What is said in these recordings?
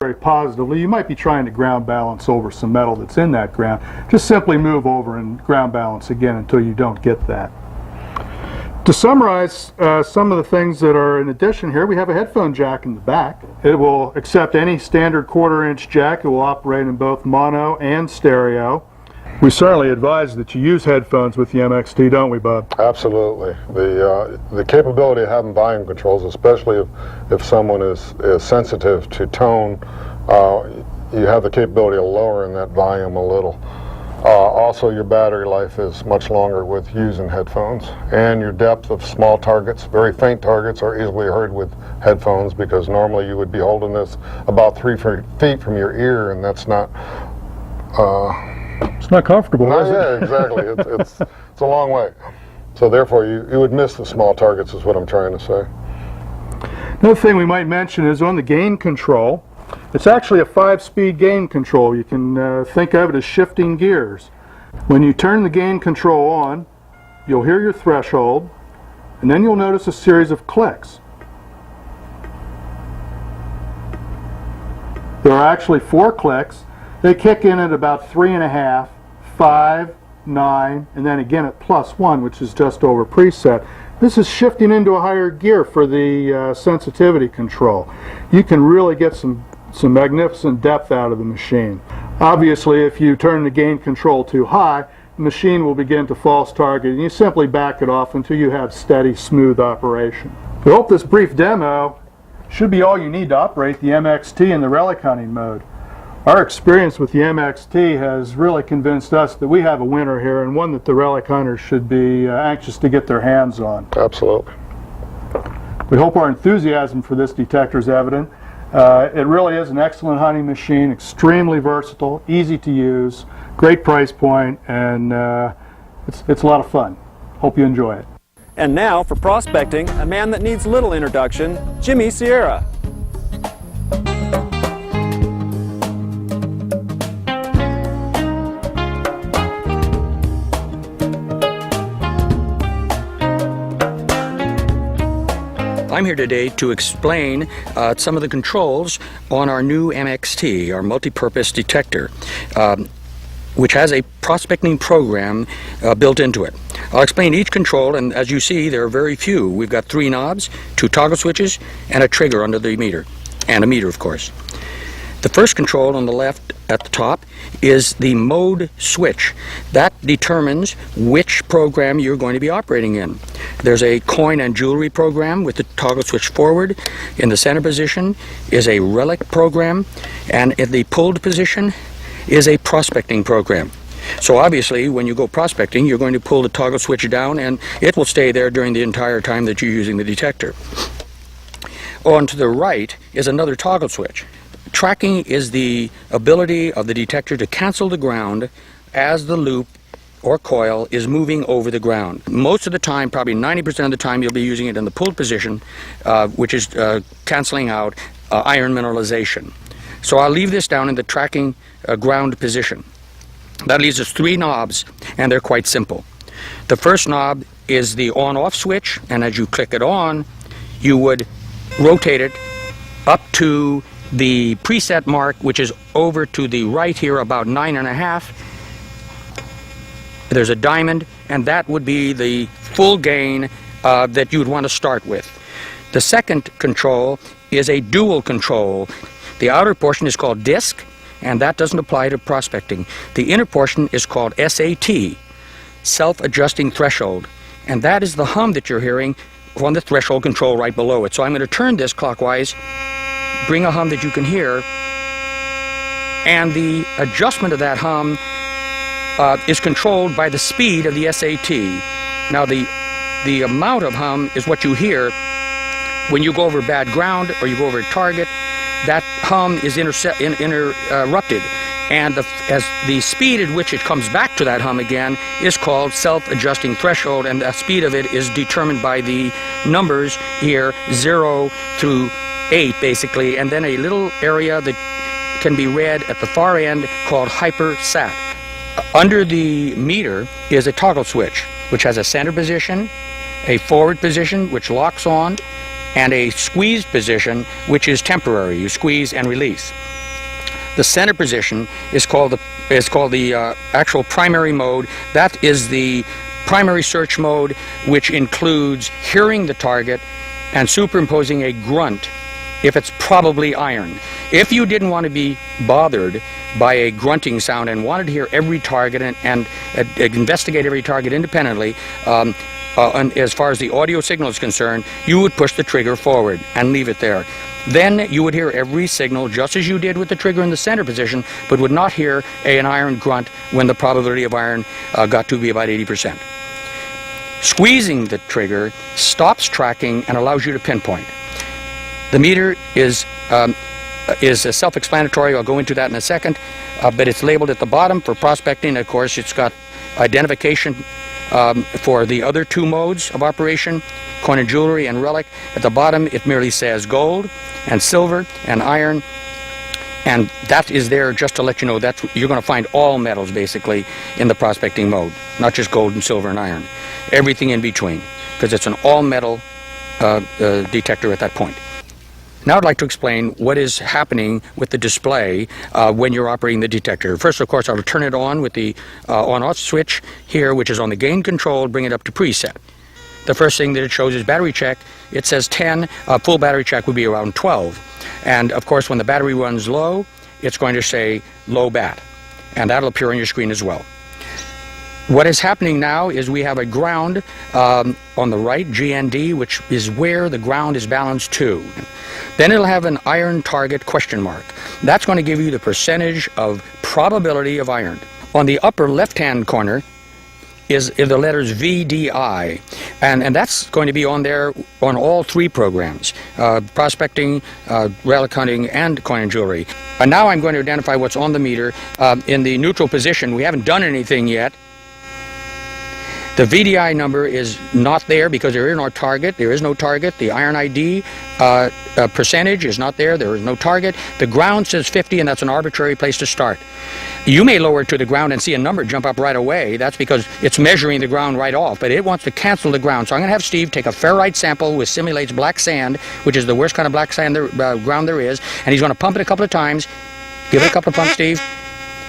very positively, you might be trying to ground balance over some metal that's in that ground. Just simply move over and ground balance again until you don't get that. To summarize some of the things that are in addition here, we have a headphone jack in the back. It will accept any standard 1/4-inch jack. It will operate in both mono and stereo. We certainly advise that you use headphones with the MXT, don't we, Bob? Absolutely. The capability of having volume controls, especially if someone is sensitive to tone, you have the capability of lowering that volume a little. Also, your battery life is much longer with using headphones, and your depth of small targets, very faint targets, are easily heard with headphones, because normally you would be holding this about 3 feet from your ear, and that's not it's not comfortable, is it? Yeah, exactly. It's a long way. So therefore, you would miss the small targets, is what I'm trying to say. Another thing we might mention is on the gain control. It's actually a 5-speed gain control. You can think of it as shifting gears. When you turn the gain control on, you'll hear your threshold, and then you'll notice a series of clicks. There are actually 4 clicks. They kick in at about 3.5, 5, 9, and then again at +1, which is just over preset. This is shifting into a higher gear for the sensitivity control. You can really get some magnificent depth out of the machine. Obviously, if you turn the gain control too high, the machine will begin to false target, and you simply back it off until you have steady, smooth operation. We hope this brief demo should be all you need to operate the MXT in the relic hunting mode. Our experience with the MXT has really convinced us that we have a winner here, and one that the relic hunters should be anxious to get their hands on. Absolutely. We hope our enthusiasm for this detector is evident. It really is an excellent hunting machine, extremely versatile, easy to use, great price point, and it's a lot of fun. Hope you enjoy it. And now for prospecting, a man that needs little introduction, Jimmy Sierra. I'm here today to explain some of the controls on our new MXT, our multi-purpose detector, which has a prospecting program built into it. I'll explain each control, and as you see, there are very few. We've got 3 knobs, 2 toggle switches, and a trigger under the meter, and a meter, of course. The first control on the left at the top is the mode switch. That determines which program you're going to be operating in. There's a coin and jewelry program with the toggle switch forward. In the center position is a relic program, and in the pulled position is a prospecting program. So obviously, when you go prospecting, you're going to pull the toggle switch down, and it will stay there during the entire time that you're using the detector. On to the right is another toggle switch. Tracking is the ability of the detector to cancel the ground as the loop or coil is moving over the ground. Most of the time, probably 90% of the time, you'll be using it in the pulled position, which is canceling out iron mineralization. So I'll leave this down in the tracking ground position. That leaves us 3 knobs, and they're quite simple. The first knob is the on-off switch, and as you click it on, you would rotate it up to the preset mark, which is over to the right here, about 9.5. There's a diamond, and that would be the full gain that you would want to start with. The second control is a dual control. The outer portion is called disc, and that doesn't apply to prospecting. The inner portion is called SAT, self-adjusting threshold, and that is the hum that you're hearing on the threshold control right below it. So I'm going to turn this clockwise, bring a hum that you can hear, and the adjustment of that hum is controlled by the speed of the SAT. Now the amount of hum is what you hear when you go over bad ground or you go over a target. That hum is interrupted, and as the speed at which it comes back to that hum again is called self-adjusting threshold, and the speed of it is determined by the numbers here, 0 through 8 basically, and then a little area that can be read at the far end called hyper-sat. Under the meter is a toggle switch, which has a center position, a forward position which locks on, and a squeezed position which is temporary. You squeeze and release. The center position is called the actual primary mode. That is the primary search mode, which includes hearing the target and superimposing a grunt if it's probably iron. If you didn't want to be bothered by a grunting sound and wanted to hear every target and investigate every target independently, and as far as the audio signal is concerned, you would push the trigger forward and leave it there. Then you would hear every signal just as you did with the trigger in the center position, but would not hear an iron grunt when the probability of iron got to be about 80%. Squeezing the trigger stops tracking and allows you to pinpoint. The meter is self-explanatory. I'll go into that in a second, but it's labeled at the bottom for prospecting. Of course, it's got identification for the other two modes of operation, coin and jewelry and relic. At the bottom, it merely says gold and silver and iron, and that is there just to let you know that you're going to find all metals basically in the prospecting mode, not just gold and silver and iron, everything in between, because it's an all-metal detector at that point. Now I'd like to explain what is happening with the display when you're operating the detector. First, of course, I'll turn it on with the on-off switch here, which is on the gain control, bring it up to preset. The first thing that it shows is battery check. It says 10, full battery check would be around 12. And of course, when the battery runs low, it's going to say low bat, and that'll appear on your screen as well. What is happening now is we have a ground on the right, GND, which is where the ground is balanced to. Then it'll have an iron target question mark. That's going to give you the percentage of probability of iron. On the upper left-hand corner is the letters VDI, and that's going to be on there on all three programs, prospecting, relic hunting, and coin and jewelry. And now I'm going to identify what's on the meter. In the neutral position, we haven't done anything yet. The VDI number is not there because there is no target. There is no target. The iron ID percentage is not there. There is no target. The ground says 50, and that's an arbitrary place to start. You may lower it to the ground and see a number jump up right away. That's because it's measuring the ground right off, but it wants to cancel the ground. So I'm going to have Steve take a ferrite sample which simulates black sand, which is the worst kind of black sand ground there is, and he's going to pump it a couple of times. Give it a couple of pumps, Steve.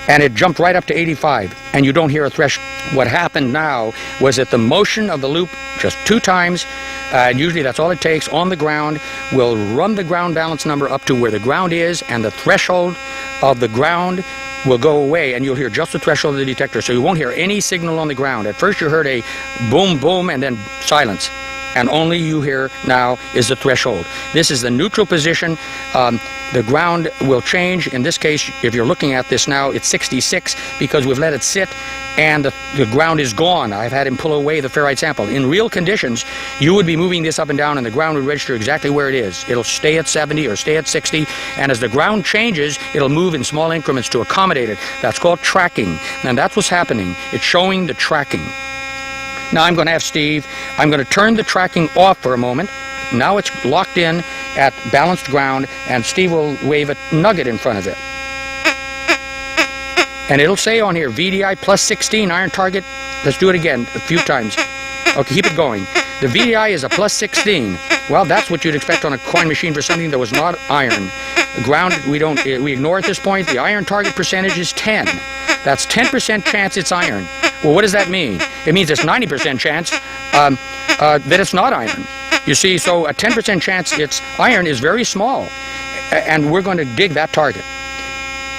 And it jumped right up to 85, and you don't hear a threshold. What happened now was that the motion of the loop just 2 times, and usually that's all it takes, on the ground, will run the ground balance number up to where the ground is, and the threshold of the ground will go away, and you'll hear just the threshold of the detector, so you won't hear any signal on the ground. At first you heard a boom, boom, and then silence. And only you hear now is the threshold. This is the neutral position. The ground will change. In this case, if you're looking at this now, it's 66 because we've let it sit and the ground is gone. I've had him pull away the ferrite sample. In real conditions, you would be moving this up and down and the ground would register exactly where it is. It'll stay at 70 or stay at 60, and as the ground changes, it'll move in small increments to accommodate it. That's called tracking, and that's what's happening. It's showing the tracking. Now I'm going to have Steve, I'm going to turn the tracking off for a moment. Now it's locked in at balanced ground, and Steve will wave a nugget in front of it. And it'll say on here, VDI plus 16, iron target. Let's do it again, a few times. Okay, keep it going. The VDI is a plus 16. Well, that's what you'd expect on a coin machine for something that was not iron. The ground, we ignore at this point. The iron target percentage is 10. That's 10% chance it's iron. Well, what does that mean? It means it's 90% chance that it's not iron. You see, so a 10% chance it's iron is very small, and we're going to dig that target.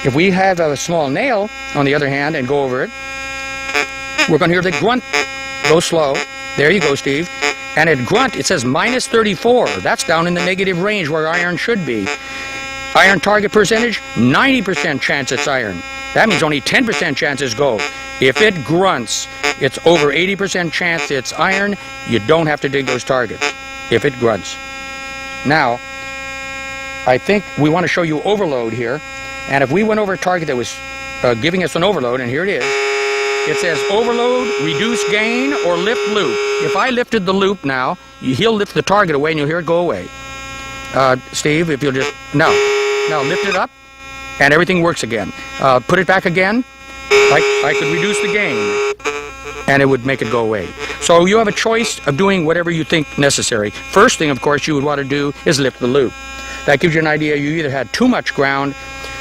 If we have a small nail, on the other hand, and go over it, we're going to hear the grunt go slow. There you go, Steve. And at grunt, it says minus 34. That's down in the negative range where iron should be. Iron target percentage, 90% chance it's iron. That means only 10% chance it's gold. If it grunts, it's over 80% chance it's iron. You don't have to dig those targets if it grunts. Now, I think we want to show you overload here. And if we went over a target that was giving us an overload, and here it is, it says overload, reduce gain, or lift loop. If I lifted the loop now, he'll lift the target away and you'll hear it go away. Steve, if you'll just, now lift it up, and everything works again. Put it back again, I could reduce the gain, and it would make it go away. So you have a choice of doing whatever you think necessary. First thing, of course, you would want to do is lift the loop. That gives you an idea. You either had too much ground